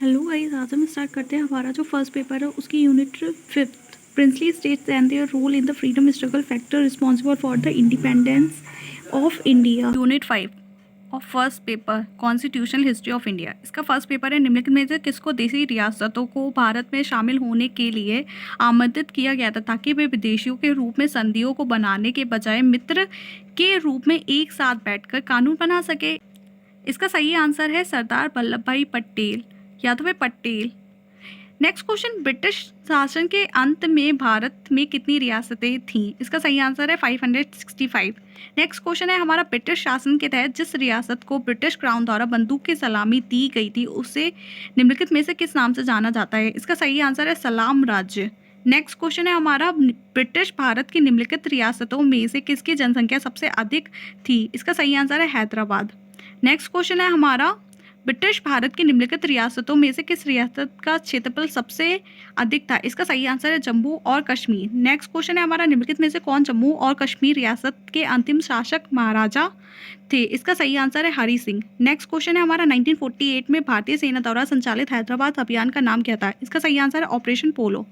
Hello guys, आज हम start करते हैं हमारा जो फर्स्ट पेपर है उसकी unit 5th princely states and their role in the freedom struggle factor responsible for the independence of India. Unit 5 of first paper constitutional history of India. इसका first paper है। निम्नलिखित में से किसको देशी रियासतों को भारत में शामिल होने के लिए आमंत्रित किया गया था ताकि वे विदेशियों के रूप में संधियों को बनाने के बजाय मित्र के रूप में एक साथ बैठकर कानून बना सके? इसका सही आंसर है सरदार वल्लभ भाई पटेल, यादव भाई पटेल। नेक्स्ट क्वेश्चन, ब्रिटिश शासन के अंत में भारत में कितनी रियासतें थीं? इसका सही आंसर है 565। नेक्स्ट क्वेश्चन है हमारा, ब्रिटिश शासन के तहत जिस रियासत को ब्रिटिश क्राउन द्वारा बंदूक की सलामी दी गई थी उसे निम्नलिखित में से किस नाम से जाना जाता है? इसका सही आंसर है सलाम राज्य। नेक्स्ट क्वेश्चन है हमारा, ब्रिटिश भारत की निम्नलिखित रियासतों में से किसकी जनसंख्या सबसे अधिक थी? इसका सही आंसर है हैदराबाद। नेक्स्ट क्वेश्चन है हमारा, ब्रिटिश भारत की निम्नलिखित रियासतों में से किस रियासत का क्षेत्रफल सबसे अधिक था? इसका सही आंसर है जम्मू और कश्मीर। नेक्स्ट क्वेश्चन है हमारा, निम्नलिखित में से कौन जम्मू और कश्मीर रियासत के अंतिम शासक महाराजा थे? इसका सही आंसर है हरि सिंह। नेक्स्ट क्वेश्चन है हमारा, 1948 में भारतीय सेना द्वारा संचालित हैदराबाद अभियान का नाम क्या था? इसका सही आंसर है ऑपरेशन पोलो।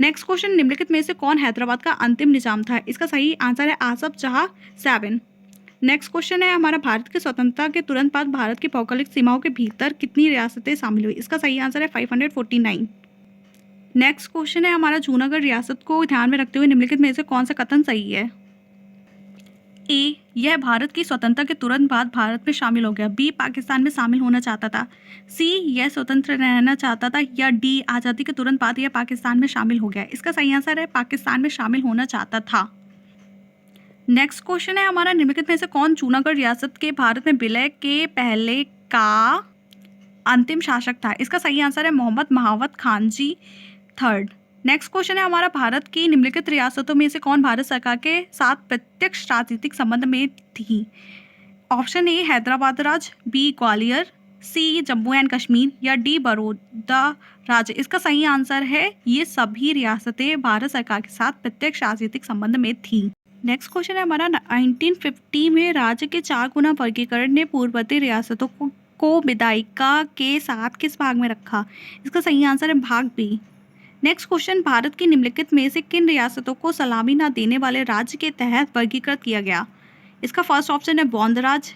नेक्स्ट क्वेश्चन, निम्नलिखित में से कौन हैदराबाद का अंतिम निजाम था? इसका सही आंसर है आसफ जहां 7। नेक्स्ट क्वेश्चन है हमारा, भारत की स्वतंत्रता के तुरंत बाद भारत की भौगोलिक सीमाओं के भीतर कितनी रियासतें शामिल हुई? इसका सही आंसर है 549। नेक्स्ट क्वेश्चन है हमारा, जूनागढ़ रियासत को ध्यान में रखते हुए निम्नलिखित में से कौन सा कथन सही है? ए, यह भारत की स्वतंत्रता के तुरंत बाद भारत में शामिल हो गया। बी, पाकिस्तान में शामिल होना चाहता था। सी, यह स्वतंत्र रहना चाहता था। या डी, आज़ादी के तुरंत बाद यह पाकिस्तान में शामिल हो गया। इसका सही आंसर है पाकिस्तान में शामिल होना चाहता था। नेक्स्ट क्वेश्चन है हमारा, निम्नलिखित में से कौन जूनागढ़ रियासत के भारत में विलय के पहले का अंतिम शासक था? इसका सही आंसर है मोहम्मद महावत खान जी 3rd। नेक्स्ट क्वेश्चन है हमारा, भारत की निम्नलिखित रियासतों में से कौन भारत सरकार के साथ प्रत्यक्ष राजनीतिक संबंध में थी? ऑप्शन ए हैदराबाद राज्य, B Gwalior, C Jammu and Kashmir, या डी बड़ौदा राज्य। इसका सही आंसर है ये सभी रियासतें भारत सरकार के साथ प्रत्यक्ष राजनीतिक संबंध में थी। नेक्स्ट क्वेश्चन है हमारा, 1950 में राज्य के 4 गुना वर्गीकरण ने पूर्ववर्ती रियासतों को विधायिका के साथ किस भाग में रखा? इसका सही आंसर है भाग बी। नेक्स्ट क्वेश्चन, भारत की निम्नलिखित में से किन रियासतों को सलामी न देने वाले राज्य के तहत वर्गीकृत किया गया? इसका फर्स्ट ऑप्शन है बौंद राज्य,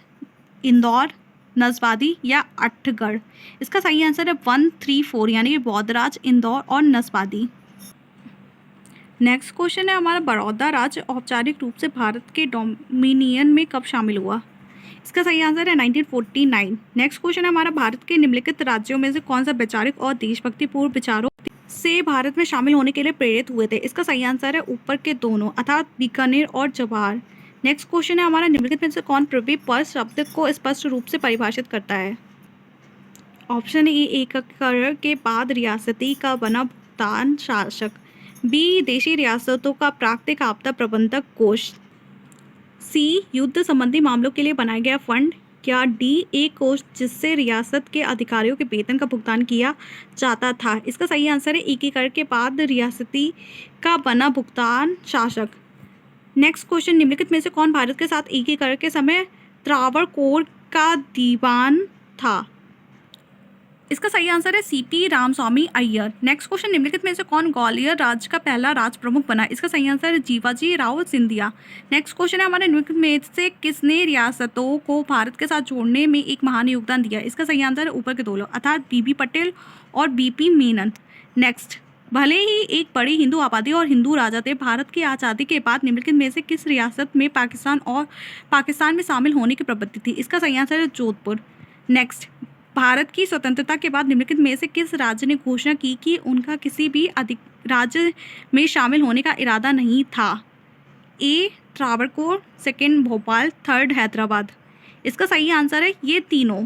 इंदौर, नसवादी या अठगढ़। इसका सही आंसर है 1, 3, 4 यानी बौद्ध राज्य, इंदौर और नसवादी। नेक्स्ट क्वेश्चन है हमारा, बड़ौदा राज्य औपचारिक रूप से भारत के डोमिनियन में कब शामिल हुआ? इसका सही आंसर है 1949। नेक्स्ट क्वेश्चन है हमारा, भारत के निम्नलिखित राज्यों में से कौन सा वैचारिक और देशभक्तिपूर्ण विचारों से भारत में शामिल होने के लिए प्रेरित हुए थे? इसका सही आंसर है ऊपर के दोनों, अर्थात बीकानेर और जवाहर। नेक्स्ट क्वेश्चन है हमारा, निम्नलिखित में से कौन पृथ्वी पर शब्द को स्पष्ट रूप से परिभाषित करता है? ऑप्शन ए एकीकरण के बाद रियासती का बना भुगतान शासक, बी देशी रियासतों का प्राकृतिक आपदा प्रबंधक कोष, सी युद्ध संबंधी मामलों के लिए बनाया गया फंड, या डी एक कोष जिससे रियासत के अधिकारियों के वेतन का भुगतान किया जाता था? इसका सही आंसर है एकीकरण के बाद रियासती का बना भुगतान शासक। नेक्स्ट क्वेश्चन, निम्नलिखित में से कौन भारत के साथ एकीकरण के समय त्रावणकोर का दीवान था? इसका सही आंसर है CP Ramaswami Iyer. Next question, निम्नलिखित में से कौन ग्वालियर राज्य का पहला राज प्रमुख बना? इसका सही आंसर है जीवाजी राव सिंधिया। नेक्स्ट क्वेश्चन है हमारे, निम्नलिखित में से किसने रियासतों को भारत के साथ जोड़ने में एक महान योगदान दिया? इसका सही आंसर है ऊपर के दोनों, अर्थात बीबी पटेल और बीपी मेनन। नेक्स्ट, भले ही एक बड़ी हिंदू आबादी और हिंदू राजा थे, भारत की आज़ादी के बाद निम्नलिखित में से किस रियासत में पाकिस्तान में शामिल होने की प्रवृत्ति थी? इसका सही आंसर है जोधपुर। नेक्स्ट, भारत की स्वतंत्रता के बाद निम्नलिखित में से किस राज्य ने घोषणा की कि उनका किसी भी राज्य में शामिल होने का इरादा नहीं था? ए त्रावणकोर, 2nd भोपाल, 3rd हैदराबाद। इसका सही आंसर है ये तीनों,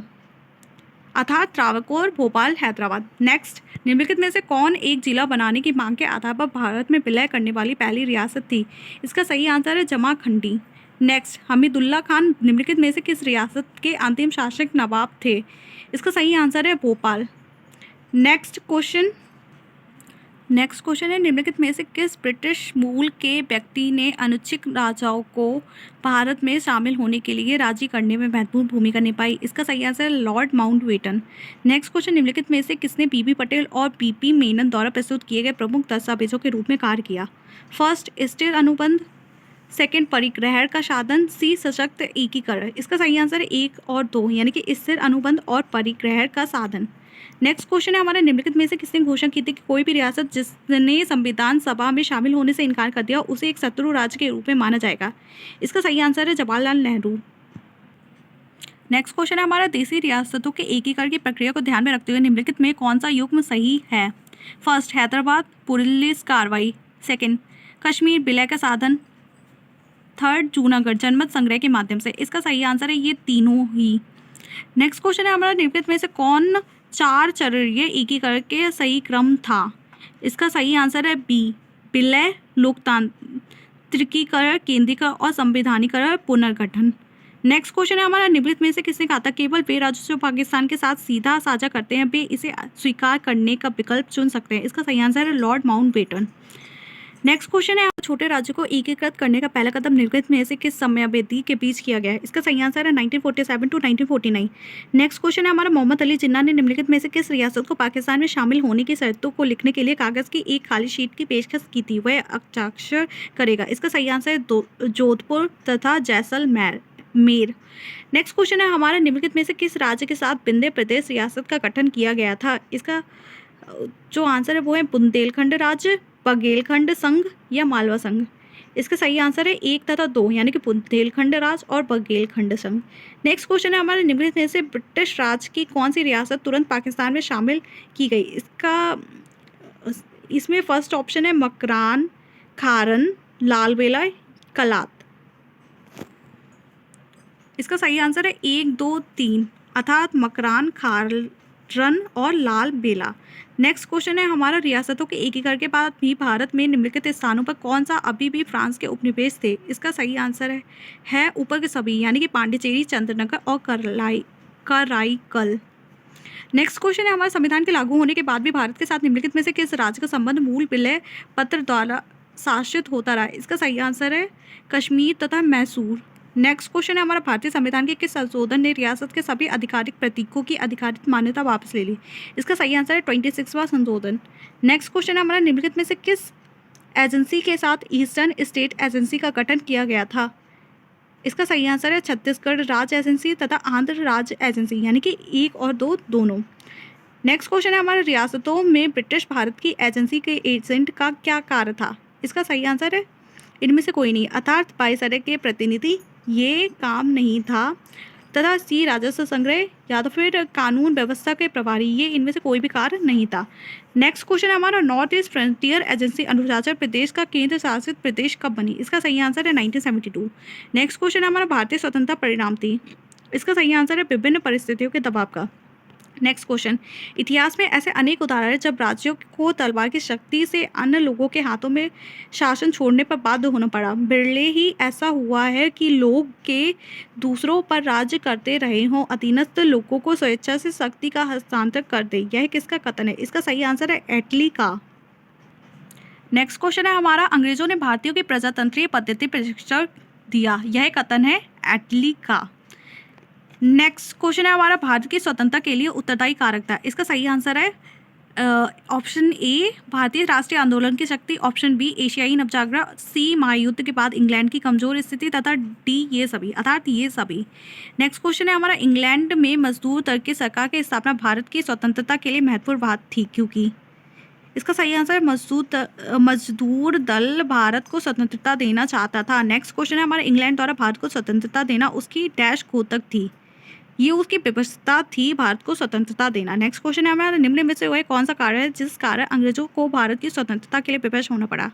अर्थात त्रावणकोर, भोपाल, हैदराबाद। नेक्स्ट, निम्नलिखित में से कौन एक जिला बनाने की मांग के आधार पर भारत में विलय करने वाली पहली रियासत थी? इसका सही आंसर है जमाखंडी। नेक्स्ट, हमीदुल्ला खान निम्नलिखित में से किस रियासत के अंतिम शासक नवाब थे? इसका सही आंसर है Bhopal. Next question, next question है, निम्नलिखित में से किस ब्रिटिश मूल के व्यक्ति ने अनुच्छिक राजाओं को भारत में शामिल होने के लिए राजी करने में महत्वपूर्ण भूमिका निभाई? इसका सही आंसर है लॉर्ड माउंटबेटन। नेक्स्ट क्वेश्चन, निम्नलिखित में से किसने बीबी पटेल और बीपी मेनन द्वारा प्रस्तुत किए गए प्रमुख दस्तावेजों के रूप में कार्य किया? फर्स्ट, स्थिर अनुबंध, सेकेंड, परिग्रह का साधन, सी, सशक्त एकीकरण। इसका सही आंसर है 1 और 2, यानी कि स्थिर अनुबंध और परिग्रह का साधन। नेक्स्ट क्वेश्चन है हमारा, निम्नलिखित में से किसने घोषणा की थी कि कोई भी रियासत जिसने संविधान सभा में शामिल होने से इनकार कर दिया उसे एक शत्रु राज्य के रूप में माना जाएगा? इसका सही आंसर है जवाहरलाल नेहरू। नेक्स्ट क्वेश्चन है हमारा, देशी रियासतों के एकीकरण की प्रक्रिया को ध्यान में रखते हुए निम्नलिखित में कौन सा युग्म सही है? फर्स्ट, हैदराबाद पुलिस कार्रवाई, सेकेंड, कश्मीर विलय का साधन, थर्ड, जूनागढ़ जनमत संग्रह के माध्यम से। इसका सही आंसर है ये तीनों ही। नेक्स्ट क्वेश्चन है हमारा, निम्नलिखित में से कौन 4 चरणीय एकीकरण के सही क्रम था? इसका सही आंसर है बी, विलय, लोकतांत्रिकीकरण, केंद्रीकरण और संवैधानिकरण पुनर्गठन। नेक्स्ट क्वेश्चन है हमारा, निम्नलिखित में से किसने कहा था केवल वे राज्य जो पाकिस्तान के साथ सीधा साझा करते हैं वे इसे स्वीकार करने का विकल्प चुन सकते हैं? इसका सही आंसर है लॉर्ड माउंटबेटन। नेक्स्ट क्वेश्चन है, छोटे राज्य को एकीकृत करने का पहला कदम निम्नलिखित में से किस समयावधि के बीच किया गया है? इसका सही आंसर है 1947 टू 1949। नेक्स्ट क्वेश्चन है हमारा, मोहम्मद अली जिन्ना ने निम्नलिखित में से किस रियासत को पाकिस्तान में शामिल होने की शर्तों को लिखने के लिए कागज की एक खाली शीट की पेशकश की थी? वह हस्ताक्षर करेगा? इसका सही आंसर है जोधपुर तथा जैसलमेर। नेक्स्ट क्वेश्चन है हमारा, निम्नलिखित में से किस राज्य के साथ विंध्य प्रदेश रियासत का गठन किया गया था? इसका जो आंसर है वो है बुंदेलखंड राज्य, बघेलखंड संघ या मालवा संघ। इसका सही आंसर है 1 तथा 2, यानी कि बुंदेलखंड राज और बघेलखंड संघ। नेक्स्ट क्वेश्चन है हमारे, निम्नलिखित में से ब्रिटिश राज की कौन सी रियासत तुरंत पाकिस्तान में शामिल की गई? इसमें फर्स्ट ऑप्शन है मकरान, खारन, लालबेला, कलात। इसका सही आंसर है 1, 2, 3, अर्थात मकरान, खारन और लाल बेला। नेक्स्ट क्वेश्चन है हमारा, रियासतों के एकीकरण के बाद भी भारत में निम्नलिखित स्थानों पर कौन सा अभी भी फ्रांस के उपनिवेश थे? इसका सही आंसर है ऊपर के सभी, यानी कि पांडिचेरी, चंद्रनगर और कराईकल। नेक्स्ट क्वेश्चन है हमारे, संविधान के लागू होने के बाद भी भारत के साथ निम्नलिखित में से किस राज्य का संबंध मूल विलय पत्र द्वारा शासित होता रहा? इसका सही आंसर है कश्मीर तथा मैसूर। नेक्स्ट क्वेश्चन है हमारा, भारतीय संविधान के किस संशोधन ने रियासत के सभी आधिकारिक प्रतीकों की आधिकारिक मान्यता वापस ले ली? इसका सही आंसर है 26वां संशोधन। नेक्स्ट क्वेश्चन है हमारा, निम्नलिखित में से किस एजेंसी के साथ ईस्टर्न स्टेट एजेंसी का गठन किया गया था? इसका सही आंसर है छत्तीसगढ़ राज्य एजेंसी तथा आंध्र राज्य एजेंसी, यानी कि 1 और 2 दोनों। नेक्स्ट क्वेश्चन है हमारे, रियासतों में ब्रिटिश भारत की एजेंसी के एजेंट का क्या कार्य था? इसका सही आंसर है इनमें से कोई नहीं, अर्थात वायसराय के प्रतिनिधि ये काम नहीं था, तथा सी, राजस्व संग्रह या तो फिर कानून व्यवस्था के प्रभारी, ये इनमें से कोई भी कार्य नहीं था। नेक्स्ट क्वेश्चन है हमारा, north east frontier agency Arunachal Pradesh का केंद्र शासित प्रदेश कब बनी? इसका सही आंसर है 1972। नेक्स्ट क्वेश्चन है हमारा, भारतीय स्वतंत्रता परिणाम थी? इसका सही आंसर है विभिन्न परिस्थितियों के दबाव का। नेक्स्ट क्वेश्चन, इतिहास में ऐसे अनेक उदाहरण हैं जब राज्यों को तलवार की शक्ति से अन्य लोगों के हाथों में शासन छोड़ने पर बाध्य होना पड़ा। बिरले ही ऐसा हुआ है कि लोग के दूसरों पर राज्य करते रहे हों, अधीनस्थ लोगों को स्वेच्छा से शक्ति का हस्तांतरण कर दे। यह किसका कथन है? इसका सही आंसर है एटली का। नेक्स्ट क्वेश्चन है हमारा, अंग्रेजों ने भारतीयों की प्रजातंत्रीय पद्धति प्रशिक्षण दिया। यह कथन है एटली का। नेक्स्ट क्वेश्चन है हमारा, भारत की स्वतंत्रता के लिए उत्तरदायी कारक था? इसका सही आंसर है ऑप्शन ए, भारतीय राष्ट्रीय आंदोलन की शक्ति, ऑप्शन बी, एशियाई नवजागरण, सी, महायुद्ध के बाद इंग्लैंड की कमजोर स्थिति, तथा डी, ये सभी, अर्थात ये सभी। नेक्स्ट क्वेश्चन है हमारा, इंग्लैंड में मजदूर दल की सरकार की स्थापना भारत की स्वतंत्रता के लिए महत्वपूर्ण बात थी क्योंकि? इसका सही आंसर है मजदूर दल भारत को स्वतंत्रता देना चाहता था। नेक्स्ट क्वेश्चन है हमारा, इंग्लैंड द्वारा भारत को स्वतंत्रता देना उसकी डैश घातक थी? ये उसकी व्यवस्था थी भारत को स्वतंत्रता देना। नेक्स्ट क्वेश्चन है हमारा, निम्न में से वह कौन सा कारण है जिस कारण अंग्रेजों को भारत की स्वतंत्रता के लिए विवश होना पड़ा?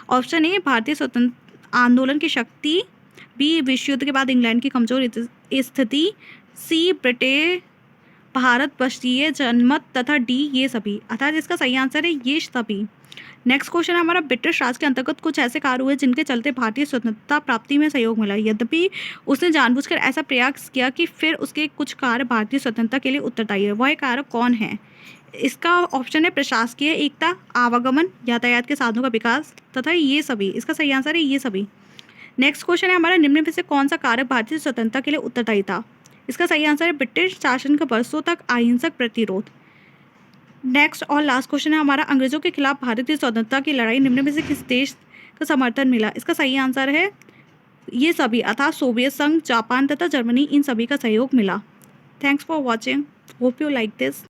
ऑप्शन ए, भारतीय स्वतंत्र आंदोलन की शक्ति, बी, विश्व युद्ध के बाद इंग्लैंड की कमजोर स्थिति, सी, ब्रिटेन भारत बस्तीय जनमत, तथा डी, ये सभी, अर्थात इसका सही आंसर है ये सभी। नेक्स्ट क्वेश्चन हमारा, ब्रिटिश राज के अंतर्गत कुछ ऐसे कार्य हुए जिनके चलते भारतीय स्वतंत्रता प्राप्ति में सहयोग मिला, यद्यपि उसने जानबूझकर ऐसा प्रयास किया कि फिर उसके कुछ कार्य भारतीय स्वतंत्रता के लिए उत्तरदायी है। वह कार्य कौन है? इसका ऑप्शन है प्रशासकीय एकता, आवागमन, यातायात के साधनों का विकास तथा ये सभी। इसका सही आंसर है ये सभी। नेक्स्ट क्वेश्चन है हमारा, निम्न में से कौन सा कारक भारतीय स्वतंत्रता के लिए उत्तरदायी था? इसका सही आंसर है ब्रिटिश शासन का बरसों तक अहिंसक प्रतिरोध। नेक्स्ट और लास्ट क्वेश्चन है हमारा, अंग्रेजों के खिलाफ भारतीय स्वतंत्रता की लड़ाई निम्न में से किस देश का समर्थन मिला? इसका सही आंसर है ये सभी, अर्थात सोवियत संघ, जापान तथा जर्मनी, इन सभी का सहयोग मिला। Thanks for watching, hope you like this.